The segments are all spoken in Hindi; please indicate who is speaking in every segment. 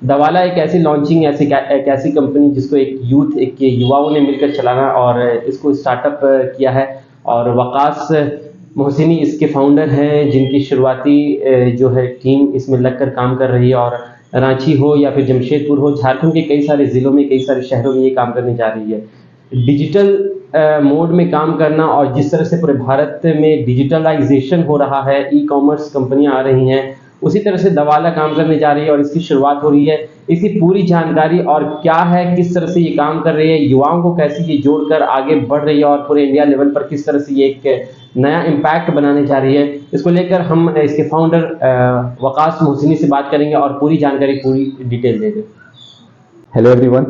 Speaker 1: दवाला एक ऐसी लॉन्चिंग, एक ऐसी कंपनी जिसको एक यूथ, एक युवाओं ने मिलकर चलाना और इसको स्टार्टअप किया है। और वकास मोहसिनी इसके फाउंडर हैं, जिनकी शुरुआती जो है टीम इसमें लगकर काम कर रही है। और रांची हो या फिर जमशेदपुर हो, झारखंड के कई सारे ज़िलों में, कई सारे शहरों में ये काम करने जा रही है। डिजिटल मोड में काम करना, और जिस तरह से पूरे भारत में डिजिटलाइजेशन हो रहा है, ई कॉमर्स कंपनियां आ रही हैं, उसी तरह से दवाला काम करने जा रही है और इसकी शुरुआत हो रही है। इसकी पूरी जानकारी और क्या है, किस तरह से ये काम कर रही है, युवाओं को कैसे ये जोड़कर आगे बढ़ रही है और पूरे इंडिया लेवल पर किस तरह से ये एक नया इम्पैक्ट बनाने जा रही है, इसको लेकर हम इसके फाउंडर वकास मोहसिनी से बात करेंगे और पूरी जानकारी, पूरी डिटेल देंगे।
Speaker 2: हेलो एवरीवन,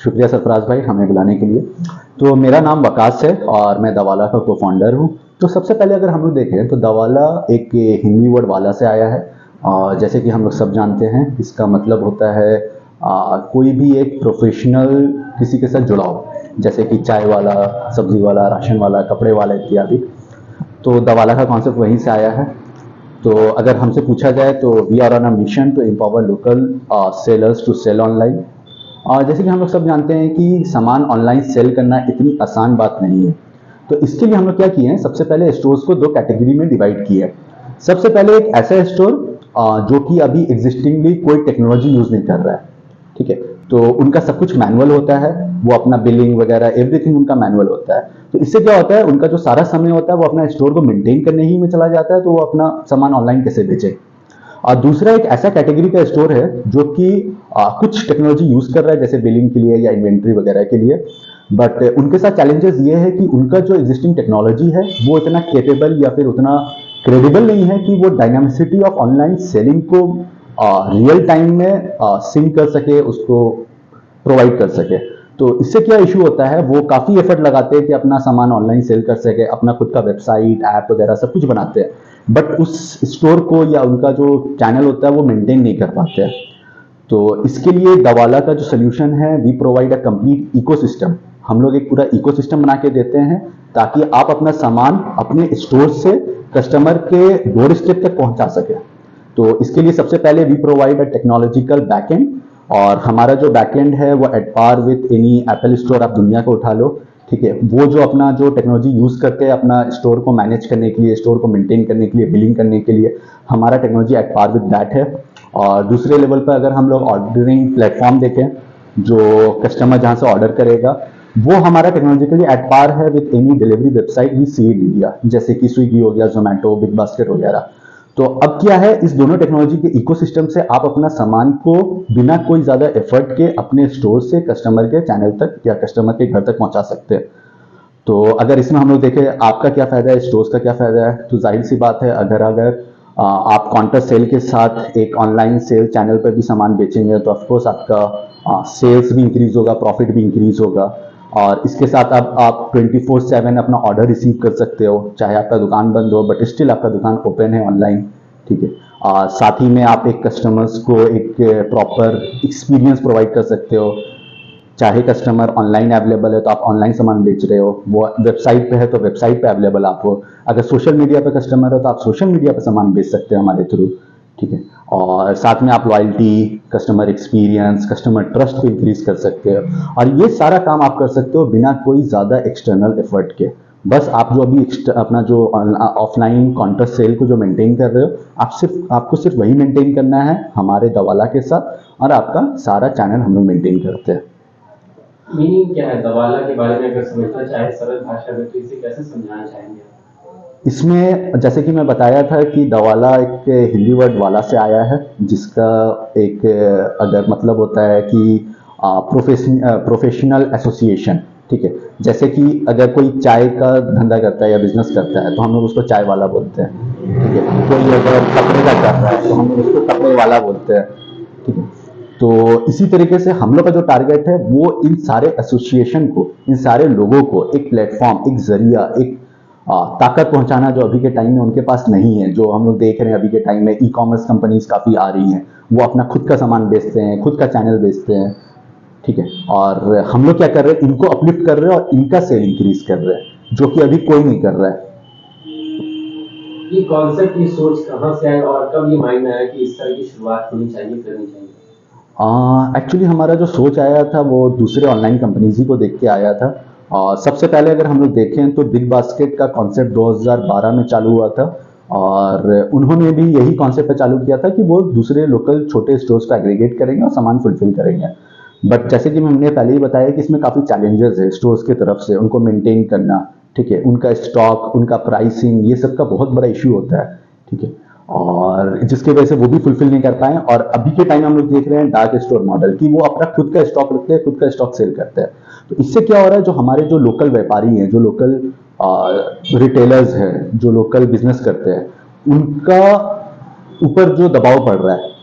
Speaker 2: शुक्रिया सरफराज भाई हमें बुलाने के लिए। तो मेरा नाम वकास है और मैं दवाला का को फाउंडर हूँ। तो सबसे पहले अगर हम लोग देखें तो दवाला एक हिंदी वर्ड वाला से आया है, और जैसे कि हम लोग सब जानते हैं इसका मतलब होता है कोई भी एक प्रोफेशनल किसी के साथ जुड़ाव, जैसे कि चाय वाला, सब्जी वाला, राशन वाला, कपड़े वाला इत्यादि। तो दवाला का कॉन्सेप्ट वहीं से आया है। तो अगर हमसे पूछा जाए तो we are on a mission to empower local sellers to sell online. और जैसे कि हम लोग सब जानते हैं कि सामान ऑनलाइन सेल करना इतनी आसान बात नहीं है। तो इसके लिए हम लोग क्या किए हैं, सबसे पहले स्टोर्स को दो कैटेगरी में डिवाइड किया है। सबसे पहले एक ऐसा स्टोर जो कि अभी एग्जिस्टिंगली कोई टेक्नोलॉजी यूज नहीं कर रहा है, ठीक है। तो उनका सब कुछ मैनुअल होता है, वो अपना बिलिंग वगैरह एवरीथिंग उनका मैनुअल होता है। तो इससे क्या होता है, उनका जो सारा समय होता है वो अपना स्टोर को मेंटेन करने ही में चला जाता है, तो वो अपना सामान ऑनलाइन कैसे बेचे। और दूसरा एक ऐसा कैटेगरी का स्टोर है जो कि कुछ टेक्नोलॉजी यूज कर रहा है, जैसे बिलिंग के लिए या इन्वेंट्री वगैरह के लिए। बट उनके साथ चैलेंजेस ये है कि उनका जो एग्जिस्टिंग टेक्नोलॉजी है वो इतना केपेबल या फिर उतना क्रेडिबल नहीं है कि वो डायनामिसिटी ऑफ ऑनलाइन सेलिंग को रियल टाइम में सिंक कर सके, उसको प्रोवाइड कर सके। तो इससे क्या इशू होता है, वो काफ़ी एफर्ट लगाते हैं कि अपना सामान ऑनलाइन सेल कर सके, अपना खुद का वेबसाइट, ऐप वगैरह सब कुछ बनाते हैं, बट उस स्टोर को या उनका जो चैनल होता है वो मेंटेन नहीं कर पाते हैं। तो इसके लिए दवाला का जो सोल्यूशन है, we provide a complete ecosystem. हम लोग एक पूरा इकोसिस्टम बना के देते हैं ताकि आप अपना सामान अपने स्टोर से कस्टमर के डोर स्टेप तक पहुंचा सके। तो इसके लिए सबसे पहले we provide a technological backend, और हमारा जो बैकएंड है वो at par with any Apple store आप दुनिया को उठा लो, ठीक है। वो जो अपना जो टेक्नोलॉजी यूज करते हैं अपना स्टोर को मैनेज करने के लिए, स्टोर को मेंटेन करने के लिए, बिलिंग करने के लिए, हमारा technology at par with that है। और दूसरे लेवल पर अगर हम लोग ऑर्डरिंग प्लेटफॉर्म देखें, जो कस्टमर जहां से ऑर्डर करेगा वो हमारा टेक्नोलॉजिकली एट पार है with any delivery website we see in India, जैसे कि स्विगी हो गया, जोमेटो, बिग बास्केट वगैरह। तो अब क्या है, इस दोनों टेक्नोलॉजी के इकोसिस्टम से आप अपना सामान को बिना कोई ज्यादा एफर्ट के अपने स्टोर से कस्टमर के चैनल तक या कस्टमर के घर तक पहुंचा सकते हैं। तो अगर इसमें हम लोग देखें आपका क्या फायदा है, स्टोर्स का क्या फायदा है, तो जाहिर सी बात है अगर आप काउंटर सेल के साथ एक ऑनलाइन सेल चैनल पर भी सामान बेचेंगे तो ऑफकोर्स आपका सेल्स भी इंक्रीज होगा, प्रॉफिट भी इंक्रीज होगा। और इसके साथ अब आप 24/7 अपना ऑर्डर रिसीव कर सकते हो, चाहे आपका दुकान बंद हो बट स्टिल आपका दुकान ओपन है ऑनलाइन, ठीक है। साथ ही में आप एक कस्टमर्स को एक प्रॉपर एक्सपीरियंस प्रोवाइड कर सकते हो। चाहे कस्टमर ऑनलाइन अवेलेबल है तो आप ऑनलाइन सामान बेच रहे हो, वो वेबसाइट पे है तो वेबसाइट पे अवेलेबल आप हो, अगर सोशल मीडिया पे कस्टमर हो तो आप सोशल मीडिया पे सामान बेच सकते हैं हमारे थ्रू, ठीक है। और साथ में आप loyalty, customer experience, customer trust को इंक्रीज कर सकते हो। और ये सारा काम आप कर सकते हो बिना कोई ज़्यादा एक्सटर्नल एफर्ट के। बस आप जो अभी अपना जो ऑफलाइन काउंटर सेल को जो मेंटेन कर रहे हो, आपको सिर्फ वही मेंटेन करना है हमारे दवाला के साथ, और आपका सारा चैनल हम लोग मेंटेन करते हैं।
Speaker 1: मीनिंग क्या है दवाला के बारे में, अगर समझना चाहे सरल भाषा में तो इसे कैसे समझाना चाहेंगे?
Speaker 2: इसमें जैसे कि मैं बताया था कि दवाला एक हिंदी वर्ड वाला से आया है, जिसका एक अगर मतलब होता है कि प्रोफेशनल एसोसिएशन, ठीक है। जैसे कि अगर कोई चाय का धंधा करता है या बिजनेस करता है तो हम लोग उसको चाय वाला बोलते हैं, ठीक है। कोई अगर कपड़े का कर रहा है तो हम लोग उसको कपड़े वाला बोलते हैं, ठीक है। तो इसी तरीके से हम लोग का जो टारगेट है वो इन सारे एसोसिएशन को, इन सारे लोगों को एक प्लेटफॉर्म, एक जरिया, एक ताकत पहुंचाना जो अभी के टाइम में उनके पास नहीं है। जो हम लोग देख रहे हैं अभी के टाइम में ई कॉमर्स कंपनीज काफ़ी आ रही हैं, वो अपना खुद का सामान बेचते हैं, खुद का चैनल बेचते हैं, ठीक है। और हम लोग क्या कर रहे हैं, इनको अपलिफ्ट कर रहे हैं और इनका सेल इंक्रीज कर रहे हैं, जो कि अभी कोई नहीं कर रहा है।
Speaker 1: ये कॉन्सेप्ट, ये सोच कहाँ से आया और कब ये माइंड में आया कि इस तरह की शुरुआत होनी चाहिए, करनी चाहिए?
Speaker 2: एक्चुअली हमारा जो सोच आया था वो दूसरे ऑनलाइन कंपनीज ही को देख के आया था। और सबसे पहले अगर हम लोग देखें तो बिग बास्केट का कॉन्सेप्ट 2012 में चालू हुआ था, और उन्होंने भी यही कॉन्सेप्ट पे चालू किया था कि वो दूसरे लोकल छोटे स्टोर्स को एग्रीगेट करेंगे और सामान फुलफिल करेंगे। बट जैसे कि हमने पहले ही बताया कि इसमें काफ़ी चैलेंजेस है स्टोर्स की तरफ से, उनको मेंटेन करना, ठीक है, उनका स्टॉक, उनका प्राइसिंग, ये सब का बहुत बड़ा इश्यू होता है, ठीक है, और जिसकी वजह से वो भी फुलफिल नहीं कर पाए। और अभी के टाइम हम लोग देख रहे हैं डार्क स्टोर मॉडल कि वो अपना खुद का स्टॉक रखते हैं, खुद का स्टॉक सेल करते हैं। तो इससे क्या हो रहा है, जो हमारे जो लोकल व्यापारी हैं, जो लोकल रिटेलर्स हैं, जो लोकल बिजनेस करते हैं, उनका ऊपर जो दबाव पड़ रहा है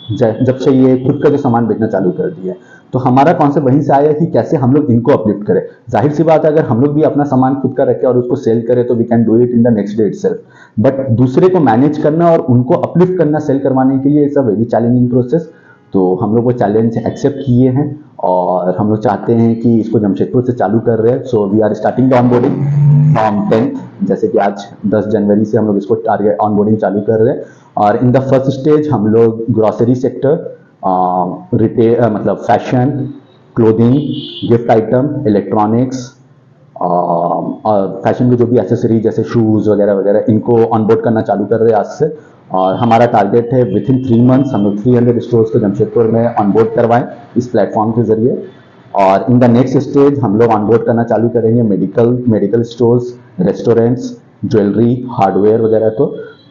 Speaker 2: जब से ये खुद का जो सामान बेचना चालू कर दिया है। तो हमारा कॉन्सेप्ट वहीं से आया कि कैसे हम लोग इनको अपलिफ्ट करें। जाहिर सी बात है, अगर हम लोग भी अपना सामान खुद का रखें और उसको सेल करें तो we can do it in the next day itself, but दूसरे को मैनेज करना और उनको अपलिफ्ट करना सेल करवाने के लिए it's a very challenging process. तो हम लोग वो चैलेंज एक्सेप्ट किए हैं और हम लोग चाहते हैं कि इसको जमशेदपुर से चालू कर रहे हैं। So we are starting the onboarding from 10th, जैसे कि आज 10 जनवरी से हम लोग इसको टारगेट ऑनबोर्डिंग चालू कर रहे हैं। और इन द फर्स्ट स्टेज हम लोग ग्रॉसरी सेक्टर, रिटेल मतलब fashion, clothing, gift item, electronics और फैशन के जो भी एसेसरी जैसे शूज़ वगैरह वगैरह, इनको ऑनबोर्ड करना चालू कर रहे हैं आज से। और हमारा टारगेट है विद इन 3 मंथ्स हम लोग 300 स्टोर्स को जमशेदपुर में ऑनबोर्ड करवाएं इस प्लेटफॉर्म के जरिए। और इन द नेक्स्ट स्टेज हम लोग ऑनबोर्ड करना चालू करेंगे medical stores, restaurants, jewellery, hardware वगैरह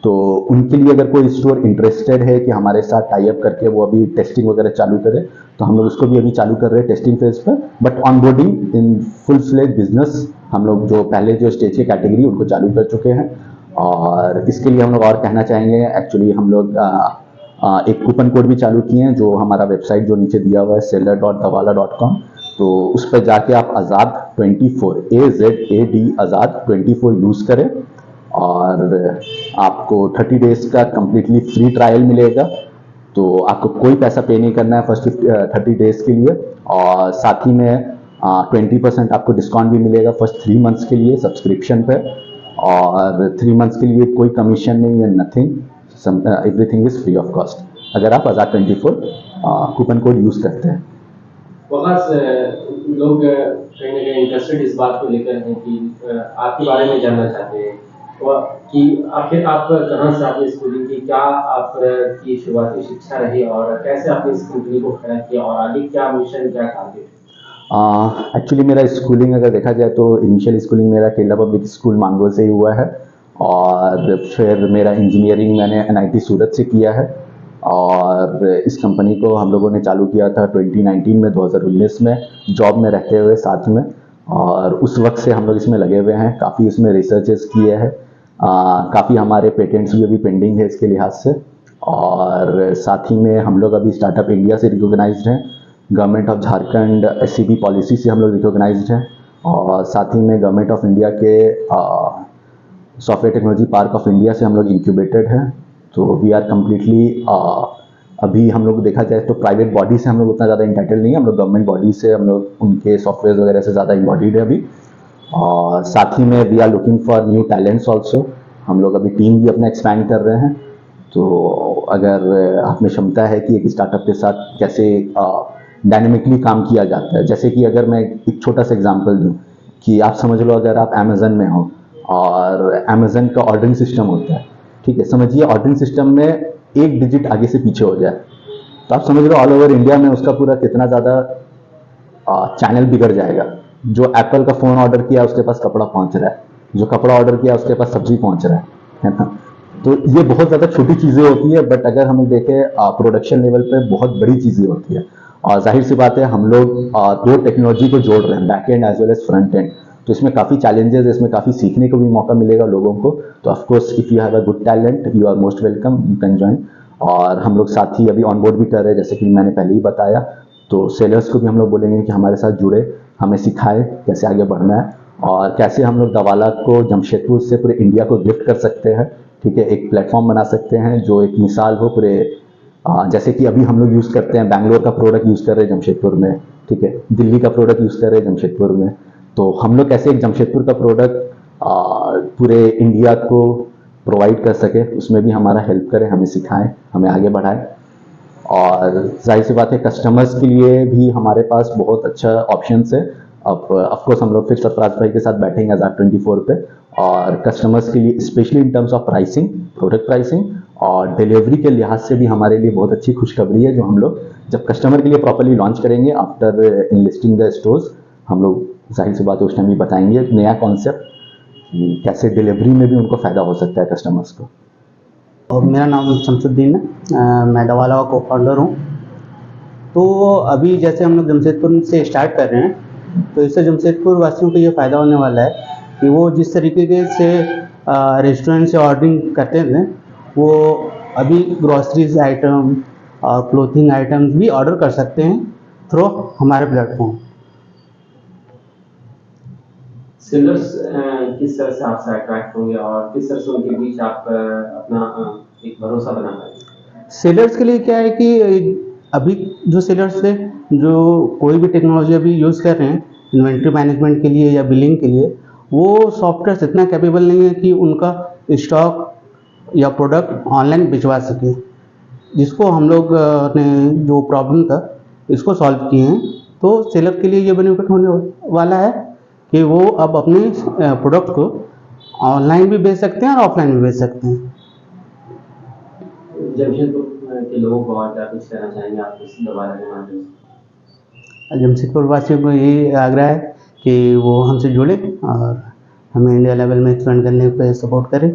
Speaker 2: तो उनके लिए अगर कोई स्टोर इंटरेस्टेड है कि हमारे साथ टाई अप करके वो अभी टेस्टिंग वगैरह चालू करे, तो हम लोग उसको भी अभी चालू कर रहे हैं टेस्टिंग फेज पर। But onboarding in full fledge business हम लोग जो पहले जो स्टेज की कैटेगरी उनको चालू कर चुके हैं। और इसके लिए हम लोग और कहना चाहेंगे, एक्चुअली हम लोग एक कूपन कोड भी चालू किए हैं जो हमारा वेबसाइट जो नीचे दिया हुआ है seller.davala.com, तो उस पर जाके आप आज़ाद 24 AZAD आज़ाद 24 यूज़ करें और आपको 30 डेज का कंप्लीटली फ्री ट्रायल मिलेगा। तो आपको कोई पैसा पे नहीं करना है फर्स्ट 30 डेज के लिए, और साथ ही में 20% आपको डिस्काउंट भी मिलेगा फर्स्ट 3 मंथ्स के लिए सब्सक्रिप्शन पे। और 3 मंथ्स के लिए कोई कमीशन नहीं है, nothing, everything is free of cost अगर आप आज़ाद 24 कूपन कोड यूज़ करते हैं।
Speaker 1: वकास, लोग कहीं ना कहीं इंटरेस्टेड इस बात को लेकर हैं कि आपके बारे में जानना चाहते हैं कि आखिर आप कहाँ से आपने स्कूलिंग की, क्या आपकी शुरुआती शिक्षा रही और कैसे आपने इस कंपनी को खड़ा किया और आगे क्या मिशन, क्या टारगेट?
Speaker 2: एक्चुअली मेरा स्कूलिंग अगर देखा जाए तो इनिशियल स्कूलिंग मेरा केरला पब्लिक स्कूल मांगो से ही हुआ है, और फिर मेरा इंजीनियरिंग मैंने NIT सूरत से किया है। और इस कंपनी को हम लोगों ने चालू किया था 2019 में, 2019 में जॉब में रहते हुए साथ में, और उस वक्त से हम लोग इसमें लगे हुए हैं। काफ़ी इसमें रिसर्चेस किए हैं, काफ़ी हमारे पेटेंट्स भी अभी पेंडिंग है इसके लिहाज से। और साथ ही में हम लोग अभी स्टार्टअप इंडिया से रिकॉग्नाइज्ड हैं, government of Jharkhand SCB policy से हम लोग रिकॉग्नाइज्ड हैं, और साथ ही में गवर्नमेंट ऑफ इंडिया के software technology park of India से हम लोग इंक्यूबेटेड हैं। तो वी आर कम्प्लीटली अभी हम लोग देखा जाए तो प्राइवेट बॉडी से हम लोग उतना ज़्यादा इंटाइटल नहीं है, हम लोग गवर्नमेंट बॉडी से हम लोग उनके सॉफ्टवेयर वगैरह से ज़्यादा इम्बॉडीड है अभी। और साथ ही में we are looking for new talents also, हम लोग अभी टीम भी अपना एक्सपैंड कर रहे हैं। तो अगर आप में क्षमता है कि एक स्टार्टअप के साथ कैसे डायनेमिकली काम किया जाता है, जैसे कि अगर मैं एक छोटा सा एग्जांपल दूं कि आप समझ लो अगर आप अमेज़न में हो और अमेज़न का ऑर्डरिंग सिस्टम होता है, ठीक है, समझिए ऑर्डरिंग सिस्टम में एक डिजिट आगे से पीछे हो जाए तो आप समझ लो ऑल ओवर इंडिया में उसका पूरा कितना ज़्यादा चैनल बिगड़ जाएगा। जो एप्पल का फ़ोन ऑर्डर किया उसके पास कपड़ा पहुंच रहा है, जो कपड़ा ऑर्डर किया उसके पास सब्जी पहुंच रहा है ना। तो ये बहुत ज़्यादा छोटी चीज़ें होती है, बट अगर हम देखें प्रोडक्शन लेवल पे बहुत बड़ी चीज़ें होती है। और जाहिर सी बात है हम लोग दो टेक्नोलॉजी को जोड़ रहे हैं, back end as well as front end, तो इसमें काफ़ी चैलेंजेस है, इसमें काफ़ी सीखने को भी मौका मिलेगा लोगों को। तो of course if you have a good talent you are most welcome, you can join. और हम लोग साथ ही अभी ऑनबोर्ड भी कर रहे हैं, जैसे कि मैंने पहले ही बताया। तो सेलर्स को भी हम लोग बोलेंगे कि हमारे साथ जुड़े, हमें सिखाए कैसे आगे बढ़ना है और कैसे हम लोग दवाला को जमशेदपुर से पूरे इंडिया को गिफ्ट कर सकते हैं, ठीक है, एक प्लेटफॉर्म बना सकते हैं जो एक मिसाल हो पूरे। जैसे कि अभी हम लोग यूज़ करते हैं, बैंगलोर का प्रोडक्ट यूज़ कर रहे हैं जमशेदपुर में, ठीक है, दिल्ली का प्रोडक्ट यूज़ कर रहे हैं जमशेदपुर में, तो हम लोग कैसे एक जमशेदपुर का प्रोडक्ट पूरे इंडिया को प्रोवाइड कर सके, उसमें भी हमारा हेल्प करें, हमें सिखाएं, हमें आगे बढ़ाएं। और जाहिर सी बात है कस्टमर्स के लिए भी हमारे पास बहुत अच्छा ऑप्शंस है। अब ऑफकोर्स हम लोग फिर सरफराज भाई के साथ बैठेंगे ZAR24 पे, और कस्टमर्स के लिए specially in terms of pricing, product pricing और डिलीवरी के लिहाज से भी हमारे लिए बहुत अच्छी खुशखबरी है, जो हम लोग जब कस्टमर के लिए प्रॉपर्ली लॉन्च करेंगे आफ्टर इनलिस्टिंग द स्टोर्स, हम लोग जाहिर सी बात है उस टाइम भी बताएंगे एक नया कॉन्सेप्ट कि कैसे डिलीवरी में भी उनको फ़ायदा हो सकता है कस्टमर्स को।
Speaker 3: और मेरा नाम शमसुद्दीन है, मैं दवाला का को फाउंडर हूँ। तो अभी जैसे हम लोग जमशेदपुर से स्टार्ट कर रहे हैं, तो इससे जमशेदपुर वासियों को ये फ़ायदा होने वाला है कि वो जिस तरीके से रेस्टोरेंट से ऑर्डरिंग करते थे, वो अभी ग्रॉसरीज आइटम और क्लोथिंग आइटम्स भी ऑर्डर कर सकते हैं थ्रू हमारे प्लेटफॉर्म।
Speaker 1: सेलर्स किस तरह से आपसे अट्रैक्ट होंगे और किस तरह से उनके बीच आप अपना एक भरोसा बना पाएंगे?
Speaker 3: सेलर्स के लिए क्या है कि अभी जो सेलर्स है, जो कोई भी टेक्नोलॉजी अभी यूज़ कर रहे हैं इन्वेंट्री मैनेजमेंट के लिए या बिलिंग के लिए, वो सॉफ्टवेयर इतना कैपेबल नहीं है कि उनका स्टॉक या प्रोडक्ट ऑनलाइन भिजवा सके, जिसको हम लोग ने जो प्रॉब्लम था इसको सॉल्व किए हैं। तो सेलर के लिए ये बेनिफिट होने वाला है कि वो अब अपने प्रोडक्ट को ऑनलाइन भी बेच सकते हैं और ऑफलाइन भी बेच सकते हैं।
Speaker 1: जमशेदपुर के लोगों को और क्या कुछ कहना चाहेंगे आप इस दवाला के माध्यम से?
Speaker 3: जमशेदपुर वासियों को यही आग्रह है कि वो हमसे जुड़े और हमें इंडिया लेवल में एक्सपेंड करने पे सपोर्ट करें।